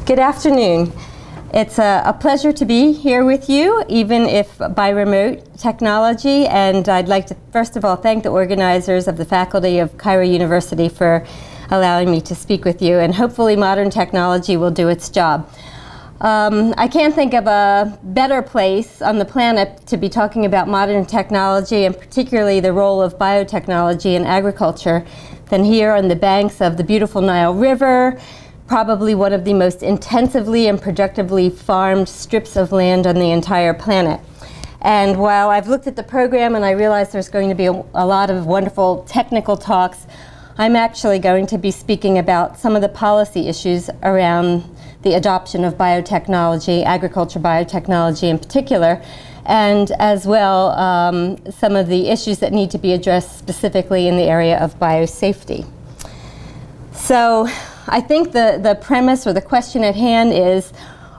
Good afternoon. It's a pleasure to be here with you, even if by remote technology, and I'd like to first of all thank the organizers of the faculty of Cairo University for allowing me to speak with you, and hopefully modern technology will do its job. I can't think of a better place on the planet to be talking about modern technology, and particularly the role of biotechnology in agriculture, than here on the banks of the beautiful Nile River, probably one of the most intensively and productively farmed strips of land on the entire planet. And while I've looked at the program and I realize there's going to be a lot of wonderful technical talks, I'm actually going to be speaking about some of the policy issues around the adoption of biotechnology, agriculture biotechnology in particular, and as well some of the issues that need to be addressed specifically in the area of biosafety. So I think the premise or the question at hand is,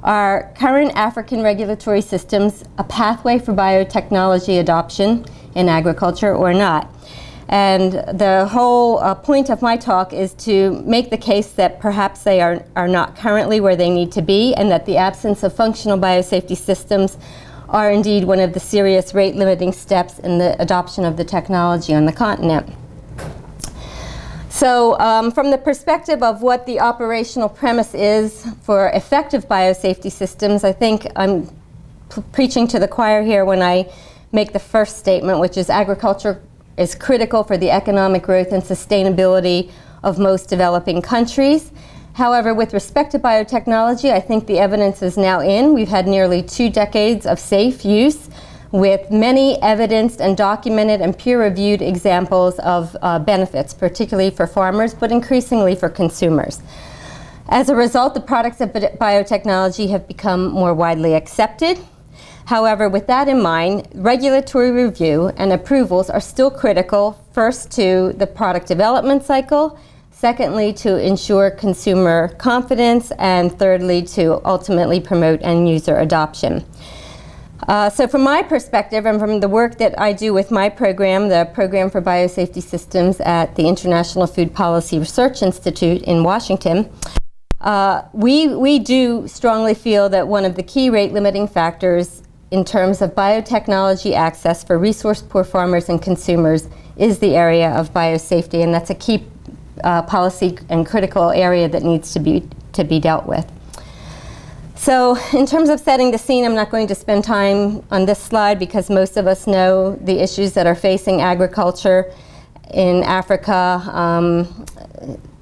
are current African regulatory systems a pathway for biotechnology adoption in agriculture or not? And the whole point of my talk is to make the case that perhaps they are not currently where they need to be, and that the absence of functional biosafety systems are indeed one of the serious rate-limiting steps in the adoption of the technology on the continent. So from the perspective of what the operational premise is for effective biosafety systems, I think I'm preaching to the choir here when I make the first statement, which is agriculture is critical for the economic growth and sustainability of most developing countries. However, with respect to biotechnology, I think the evidence is now in. We've had nearly 2 decades of safe use, with many evidenced and documented and peer-reviewed examples of benefits, particularly for farmers, but increasingly for consumers. As a result, the products of biotechnology have become more widely accepted. However, with that in mind, regulatory review and approvals are still critical, first to the product development cycle, secondly to ensure consumer confidence, and thirdly to ultimately promote end-user adoption. So from my perspective and from the work that I do with my program, the Program for Biosafety Systems at the International Food Policy Research Institute in Washington, we do strongly feel that one of the key rate-limiting factors in terms of biotechnology access for resource-poor farmers and consumers is the area of biosafety, and that's a key policy and critical area that needs to be dealt with. So in terms of setting the scene, I'm not going to spend time on this slide because most of us know the issues that are facing agriculture in Africa.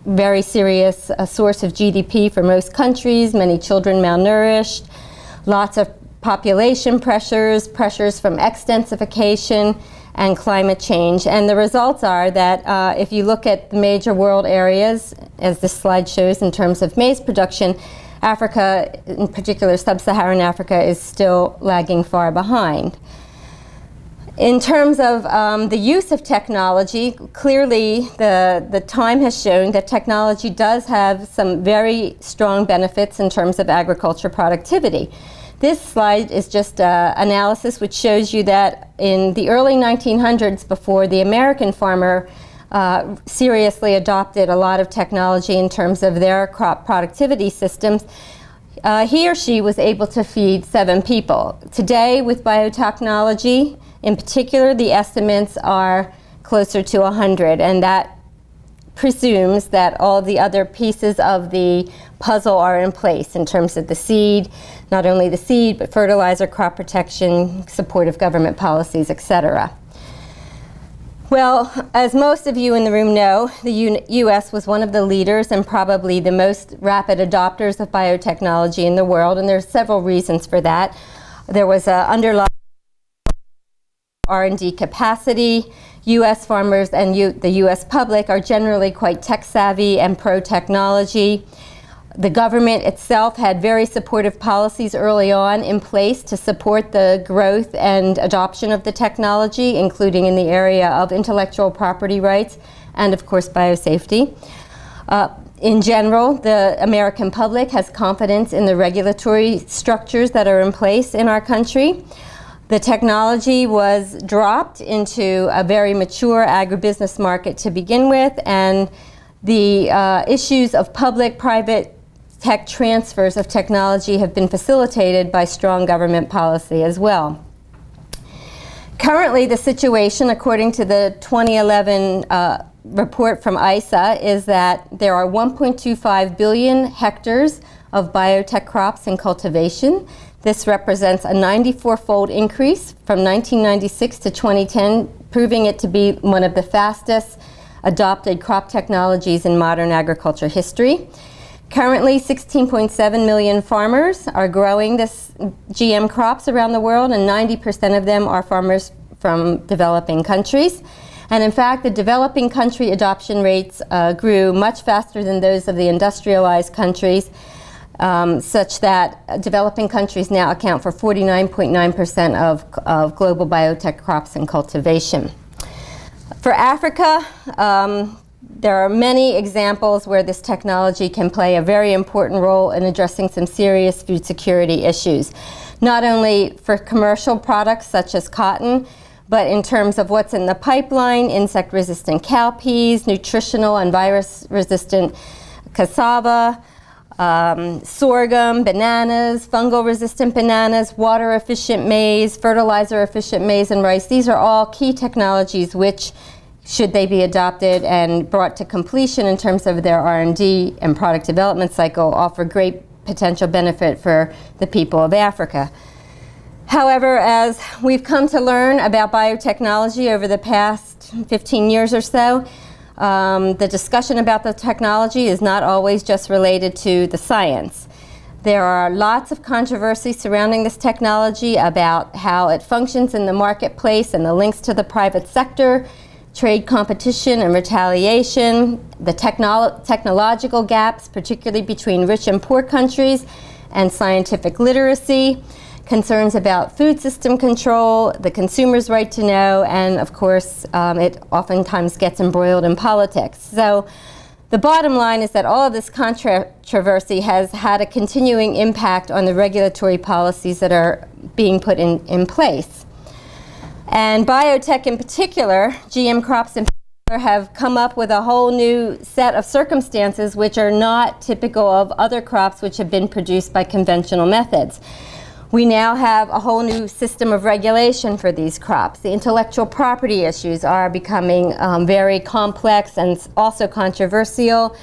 Very serious source of GDP for most countries, many children malnourished, lots of population pressures from extensification and climate change. And the results are that if you look at the major world areas, as this slide shows in terms of maize production, Africa, in particular sub-Saharan Africa, is still lagging far behind. In terms of the use of technology, clearly the time has shown that technology does have some very strong benefits in terms of agriculture productivity. This slide is just analysis which shows you that in the early 1900s, before the American farmer seriously adopted a lot of technology in terms of their crop productivity systems, he or she was able to feed 7 people. Today, with biotechnology, in particular, the estimates are closer to 100, and that presumes that all the other pieces of the puzzle are in place in terms of the seed, not only the seed, but fertilizer, crop protection, supportive government policies, etc. Well, as most of you in the room know, the U.S. was one of the leaders and probably the most rapid adopters of biotechnology in the world, and there's several reasons for that. There was an underlying R&D capacity. U.S. farmers and the U.S. public are generally quite tech-savvy and pro-technology. The government itself had very supportive policies early on in place to support the growth and adoption of the technology, including in the area of intellectual property rights and, of course, biosafety. In general, the American public has confidence in the regulatory structures that are in place in our country. The technology was dropped into a very mature agribusiness market to begin with, and the issues of public-private tech transfers of technology have been facilitated by strong government policy as well. Currently, the situation, according to the 2011 report from ISA, is that there are 1.25 billion hectares of biotech crops in cultivation. This represents a 94-fold increase from 1996 to 2010, proving it to be one of the fastest adopted crop technologies in modern agriculture history. Currently, 16.7 million farmers are growing this GM crops around the world, and 90% of them are farmers from developing countries. And in fact, the developing country adoption rates grew much faster than those of the industrialized countries, such that developing countries now account for 49.9% of global biotech crops in cultivation. For Africa, there are many examples where this technology can play a very important role in addressing some serious food security issues, not only for commercial products such as cotton, but in terms of what's in the pipeline: insect-resistant cowpeas, nutritional and virus-resistant cassava, sorghum, bananas, fungal-resistant bananas, water-efficient maize, fertilizer-efficient maize, and rice. These are all key technologies which, should they be adopted and brought to completion in terms of their R&D and product development cycle, offer great potential benefit for the people of Africa. However, as we've come to learn about biotechnology over the past 15 years or so, the discussion about the technology is not always just related to the science. There are lots of controversy surrounding this technology about how it functions in the marketplace and the links to the private sector, trade competition and retaliation, the technological gaps, particularly between rich and poor countries, and scientific literacy, concerns about food system control, the consumer's right to know, and of course, it oftentimes gets embroiled in politics. So the bottom line is that all of this controversy has had a continuing impact on the regulatory policies that are being put in place. And biotech in particular, GM crops in particular, have come up with a whole new set of circumstances which are not typical of other crops which have been produced by conventional methods. We now have a whole new system of regulation for these crops. The intellectual property issues are becoming very complex and also controversial.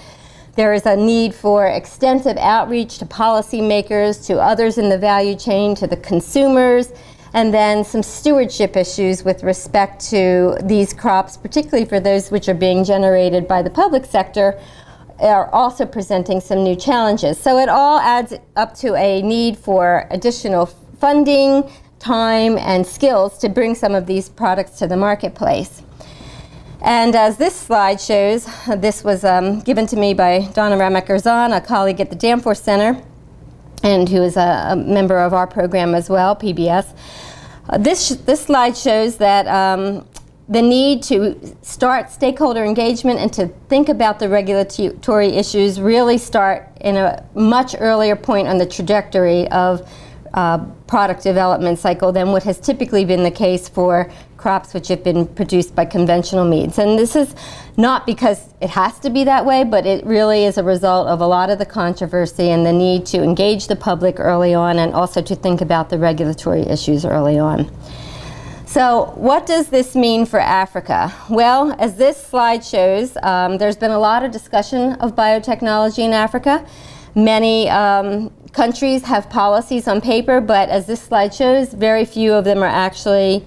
There is a need for extensive outreach to policymakers, to others in the value chain, to the consumers, and then some stewardship issues with respect to these crops, particularly for those which are being generated by the public sector, are also presenting some new challenges. So it all adds up to a need for additional funding, time, and skills to bring some of these products to the marketplace. And as this slide shows, this was given to me by Donna Ramakerzan, a colleague at the Danforth Center, and who is a member of our program as well, PBS. This slide shows that the need to start stakeholder engagement and to think about the regulatory issues really start in a much earlier point on the trajectory of product development cycle than what has typically been the case for crops which have been produced by conventional means. And this is not because it has to be that way, but it really is a result of a lot of the controversy and the need to engage the public early on and also to think about the regulatory issues early on. So what does this mean for Africa? Well, as this slide shows, there's been a lot of discussion of biotechnology in Africa. Many countries have policies on paper, but as this slide shows, very few of them are actually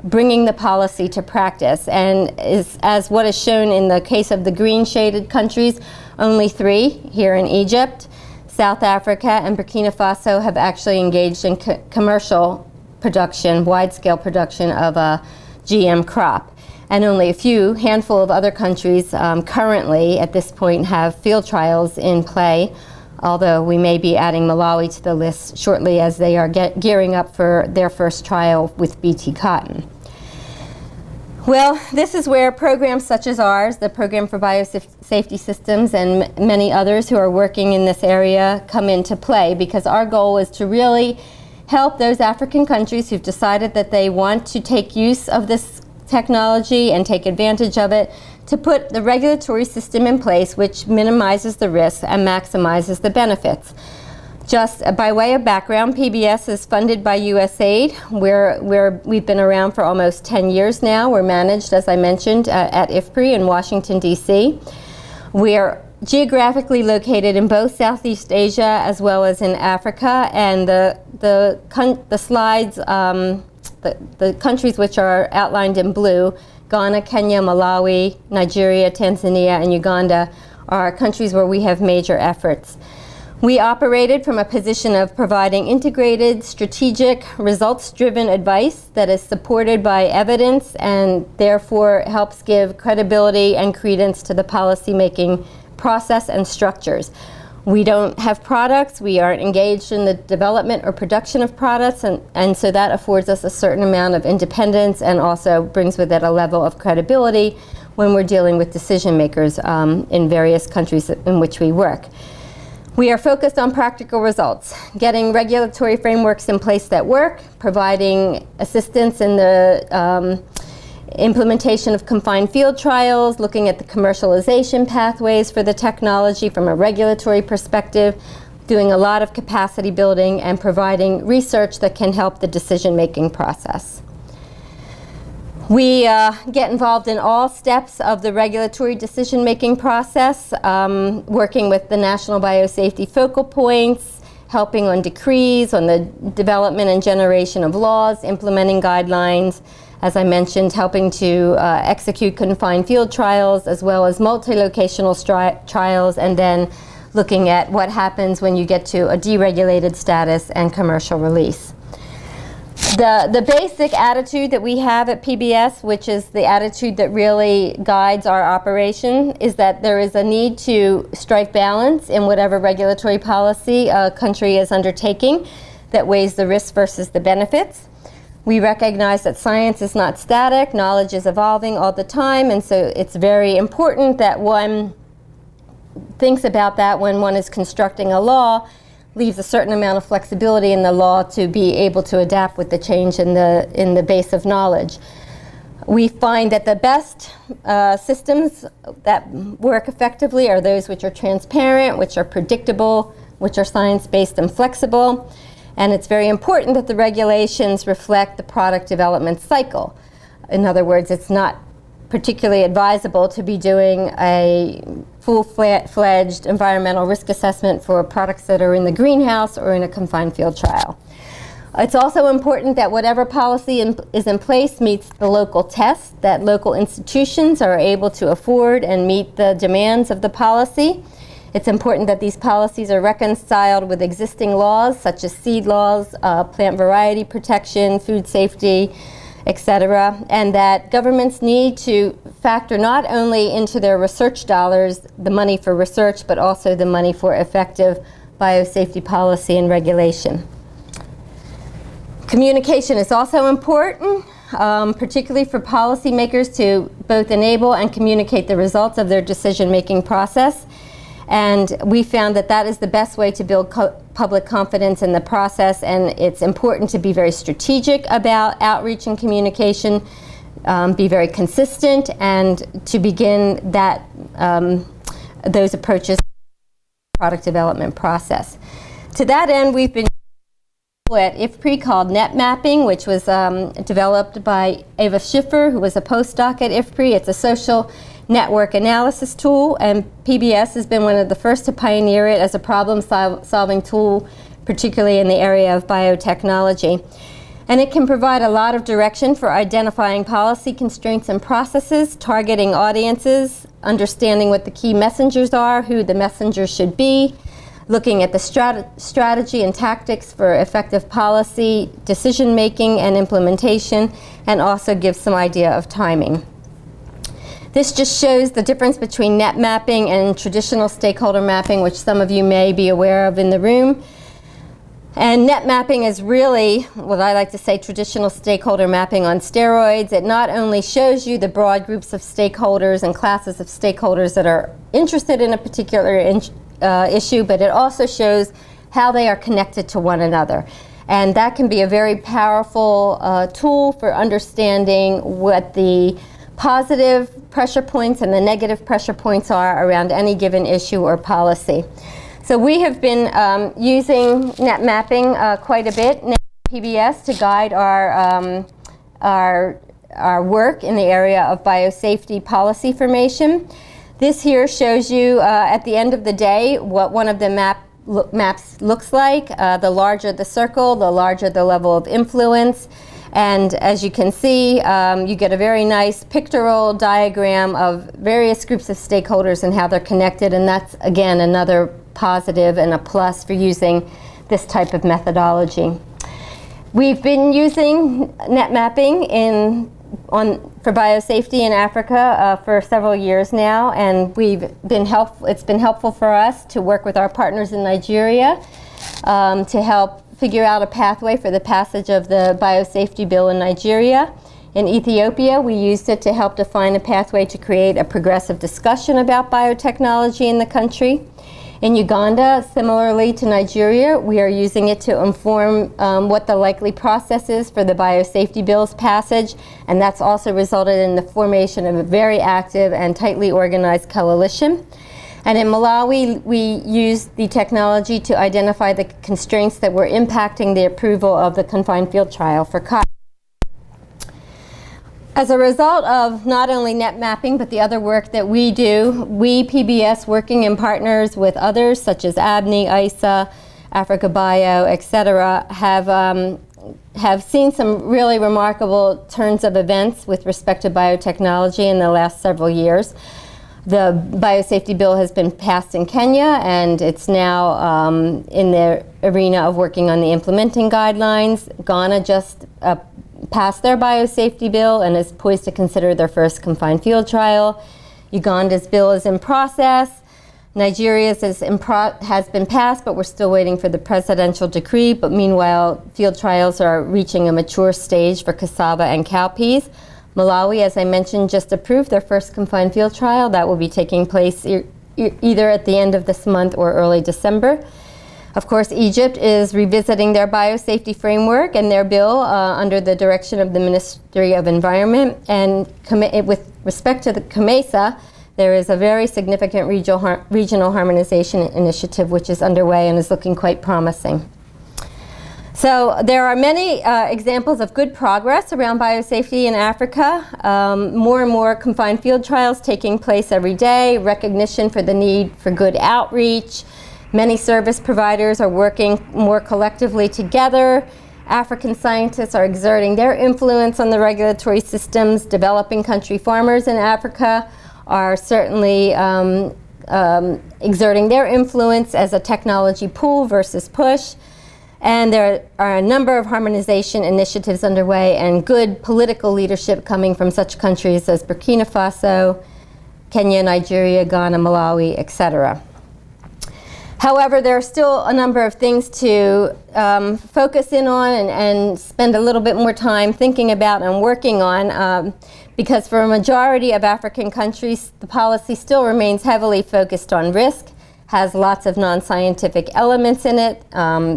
bringing the policy to practice. And as what is shown in the case of the green shaded countries, only 3 here in Egypt, South Africa, and Burkina Faso have actually engaged in commercial production, wide-scale production of a GM crop. And only a handful of other countries currently at this point have field trials in play, although we may be adding Malawi to the list shortly as they are gearing up for their first trial with BT cotton. Well, this is where programs such as ours, the Program for Biosafety Systems, and many others who are working in this area come into play, because our goal is to really help those African countries who've decided that they want to take use of this technology and take advantage of it to put the regulatory system in place which minimizes the risk and maximizes the benefits. Just by way of background, PBS is funded by USAID. We've been around for almost 10 years now. We're managed, as I mentioned, at IFPRI in Washington, D.C. We're geographically located in both Southeast Asia as well as in Africa, and the slides, the countries which are outlined in blue, Ghana, Kenya, Malawi, Nigeria, Tanzania, and Uganda, are countries where we have major efforts. We operated from a position of providing integrated, strategic, results-driven advice that is supported by evidence and therefore helps give credibility and credence to the policy-making process and structures. We don't have products, we aren't engaged in the development or production of products, and so that affords us a certain amount of independence and also brings with it a level of credibility when we're dealing with decision makers in various countries in which we work. We are focused on practical results, getting regulatory frameworks in place that work, providing assistance in the implementation of confined field trials, looking at the commercialization pathways for the technology from a regulatory perspective, doing a lot of capacity building, and providing research that can help the decision-making process. We get involved in all steps of the regulatory decision-making process, working with the national biosafety focal points, helping on decrees, on the development and generation of laws, implementing guidelines, as I mentioned, helping to execute confined field trials as well as multi-locational trials, and then looking at what happens when you get to a deregulated status and commercial release. The basic attitude that we have at PBS, which is the attitude that really guides our operation, is that there is a need to strike balance in whatever regulatory policy a country is undertaking that weighs the risks versus the benefits. We recognize that science is not static, knowledge is evolving all the time, and so it's very important that one thinks about that when one is constructing a law, leaves a certain amount of flexibility in the law to be able to adapt with the change in the base of knowledge. We find that the best systems that work effectively are those which are transparent, which are predictable, which are science-based and flexible. And it's very important that the regulations reflect the product development cycle. In other words, it's not particularly advisable to be doing a full-fledged environmental risk assessment for products that are in the greenhouse or in a confined field trial. It's also important that whatever policy is in place meets the local tests, that local institutions are able to afford and meet the demands of the policy. It's important that these policies are reconciled with existing laws such as seed laws, plant variety protection, food safety, etc., and that governments need to factor not only into their research dollars the money for research, but also the money for effective biosafety policy and regulation. Communication is also important, particularly for policymakers to both enable and communicate the results of their decision-making process. And we found that that is the best way to build public confidence in the process, and it's important to be very strategic about outreach and communication, be very consistent, and to begin those approaches in the product development process. To that end, we've been at IFPRI called net mapping, which was developed by Ava Schiffer, who was a postdoc at IFPRI. It's a social network analysis tool, and PBS has been one of the first to pioneer it as a problem-solving tool, particularly in the area of biotechnology. And it can provide a lot of direction for identifying policy constraints and processes, targeting audiences, understanding what the key messengers are, who the messengers should be, looking at the strategy and tactics for effective policy, decision-making and implementation, and also gives some idea of timing. This just shows the difference between net mapping and traditional stakeholder mapping, which some of you may be aware of in the room. And net mapping is really what I like to say traditional stakeholder mapping on steroids. It not only shows you the broad groups of stakeholders and classes of stakeholders that are interested in a particular issue, but it also shows how they are connected to one another. And that can be a very powerful tool for understanding what the positive pressure points and the negative pressure points are around any given issue or policy. So we have been using net mapping quite a bit, PBS, to guide our work in the area of biosafety policy formation. This here shows you at the end of the day what one of the maps looks like. The larger the circle, the larger the level of influence. And as you can see, you get a very nice pictorial diagram of various groups of stakeholders and how they're connected. And that's, again, another positive and a plus for using this type of methodology. We've been using net mapping for biosafety in Africa for several years now, and it's been helpful for us to work with our partners in Nigeria to help figure out a pathway for the passage of the biosafety bill in Nigeria. In Ethiopia, we used it to help define a pathway to create a progressive discussion about biotechnology in the country. In Uganda, similarly to Nigeria, we are using it to inform what the likely process is for the biosafety bill's passage, and that's also resulted in the formation of a very active and tightly organized coalition. And in Malawi, we used the technology to identify the constraints that were impacting the approval of the confined field trial for cotton. As a result of not only net mapping, but the other work that we do, we, PBS, working in partners with others such as ABNI, ISA, Africa Bio, etc., have seen some really remarkable turns of events with respect to biotechnology in the last several years. The biosafety bill has been passed in Kenya, and it's now in the arena of working on the implementing guidelines. Ghana just passed their biosafety bill and is poised to consider their first confined field trial. Uganda's bill is in process. Nigeria's has been passed, but we're still waiting for the presidential decree. But meanwhile, field trials are reaching a mature stage for cassava and cowpeas. Malawi, as I mentioned, just approved their first confined field trial. That will be taking place either at the end of this month or early December. Of course, Egypt is revisiting their biosafety framework and their bill under the direction of the Ministry of Environment. And with respect to the COMESA, there is a very significant regional harmonization initiative which is underway and is looking quite promising. So there are many examples of good progress around biosafety in Africa. More and more confined field trials taking place every day, recognition for the need for good outreach. Many service providers are working more collectively together. African scientists are exerting their influence on the regulatory systems. Developing country farmers in Africa are certainly exerting their influence as a technology pull versus push. And there are a number of harmonization initiatives underway and good political leadership coming from such countries as Burkina Faso, Kenya, Nigeria, Ghana, Malawi, etc. However, there are still a number of things to focus in on and spend a little bit more time thinking about and working on because for a majority of African countries, the policy still remains heavily focused on risk, has lots of non-scientific elements in it,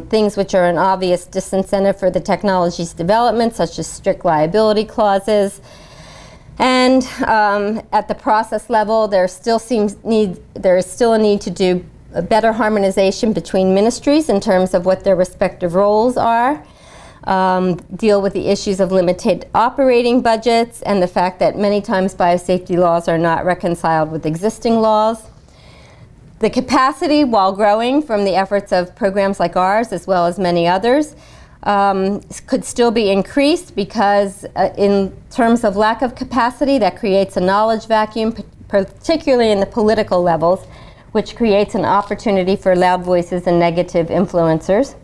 things which are an obvious disincentive for the technology's development, such as strict liability clauses. And at the process level, there is still a need to do a better harmonization between ministries in terms of what their respective roles are, deal with the issues of limited operating budgets and the fact that many times biosafety laws are not reconciled with existing laws. The capacity, while growing from the efforts of programs like ours as well as many others, could still be increased because in terms of lack of capacity, that creates a knowledge vacuum, particularly in the political levels, which creates an opportunity for loud voices and negative influencers.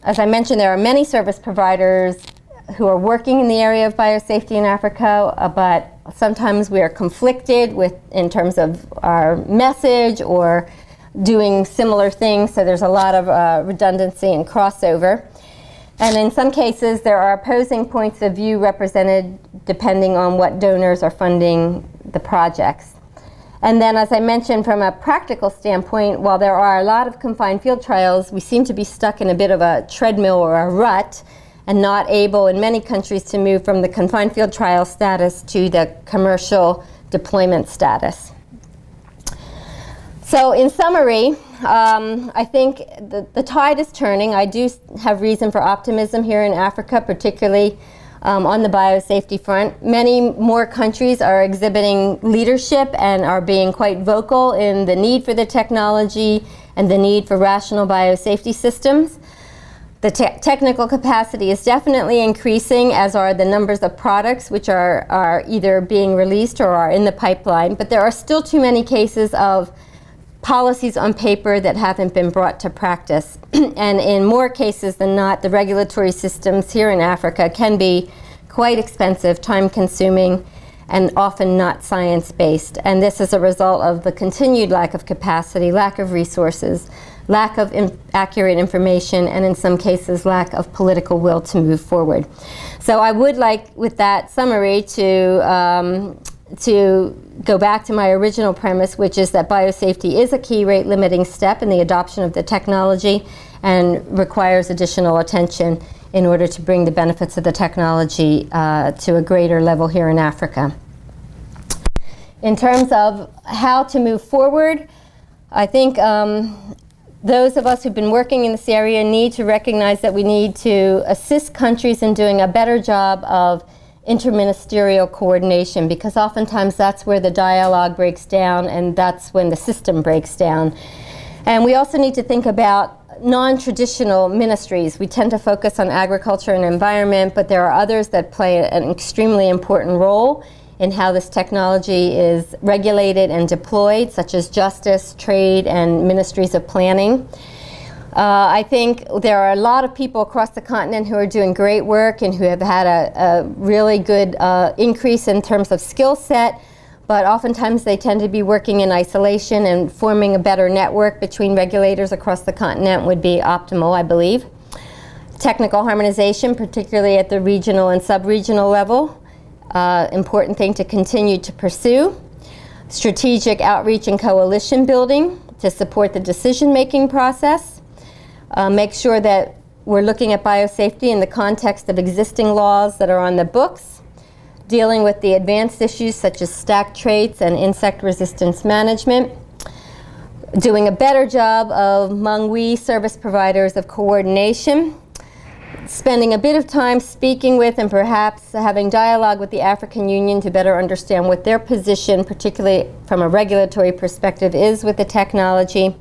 As I mentioned, there are many service providers who are working in the area of biosafety in Africa, but sometimes we are conflicted in terms of our message or doing similar things, so there's a lot of redundancy and crossover. And in some cases, there are opposing points of view represented depending on what donors are funding the projects. And then, as I mentioned, from a practical standpoint, while there are a lot of confined field trials, we seem to be stuck in a bit of a treadmill or a rut and not able in many countries to move from the confined field trial status to the commercial deployment status. So in summary, I think the tide is turning. I do have reason for optimism here in Africa, particularly on the biosafety front. Many more countries are exhibiting leadership and are being quite vocal in the need for the technology and the need for rational biosafety systems. The technical capacity is definitely increasing, as are the numbers of products which are either being released or are in the pipeline. But there are still too many cases of policies on paper that haven't been brought to practice. And in more cases than not, the regulatory systems here in Africa can be quite expensive, time-consuming, and often not science-based. And this is a result of the continued lack of capacity, lack of resources, lack of accurate information, and in some cases, lack of political will to move forward. So I would like, with that summary, to go back to my original premise, which is that biosafety is a key rate-limiting step in the adoption of the technology and requires additional attention in order to bring the benefits of the technology to a greater level here in Africa. In terms of how to move forward, I think those of us who've been working in this area need to recognize that we need to assist countries in doing a better job of interministerial coordination, because oftentimes that's where the dialogue breaks down and that's when the system breaks down. And we also need to think about non-traditional ministries. We tend to focus on agriculture and environment, but there are others that play an extremely important role in how this technology is regulated and deployed, such as justice, trade, and ministries of planning. I think there are a lot of people across the continent who are doing great work and who have had a really good increase in terms of skill set, but oftentimes they tend to be working in isolation, and forming a better network between regulators across the continent would be optimal, I believe. Technical harmonization, particularly at the regional and sub-regional level, important thing to continue to pursue. Strategic outreach and coalition building to support the decision-making process. Make sure that we're looking at biosafety in the context of existing laws that are on the books, dealing with the advanced issues such as stack traits and insect resistance management, doing a better job among we service providers of coordination, spending a bit of time speaking with and perhaps having dialogue with the African Union to better understand what their position, particularly from a regulatory perspective, is with the technology.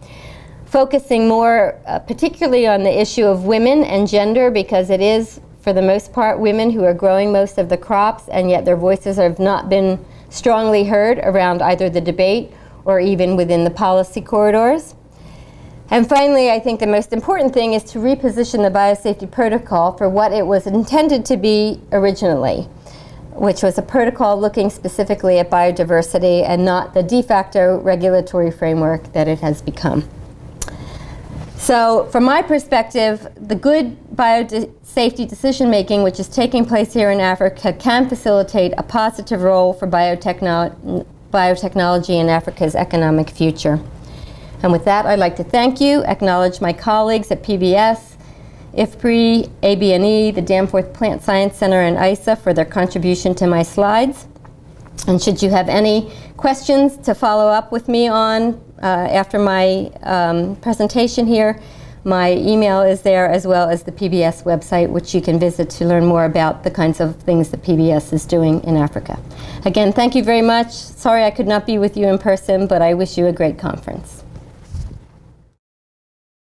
Focusing more particularly on the issue of women and gender, because it is, for the most part, women who are growing most of the crops, and yet their voices have not been strongly heard around either the debate or even within the policy corridors. And finally, I think the most important thing is to reposition the biosafety protocol for what it was intended to be originally, which was a protocol looking specifically at biodiversity and not the de facto regulatory framework that it has become. So from my perspective, the good biosafety decision-making which is taking place here in Africa can facilitate a positive role for biotechnology in Africa's economic future. And with that, I'd like to thank you, acknowledge my colleagues at PBS, IFPRI, ABNE, the Danforth Plant Science Center, and ISA for their contribution to my slides. And should you have any questions to follow up with me on after my presentation here, my email is there, as well as the PBS website, which you can visit to learn more about the kinds of things that PBS is doing in Africa. Again, thank you very much. Sorry I could not be with you in person, but I wish you a great conference.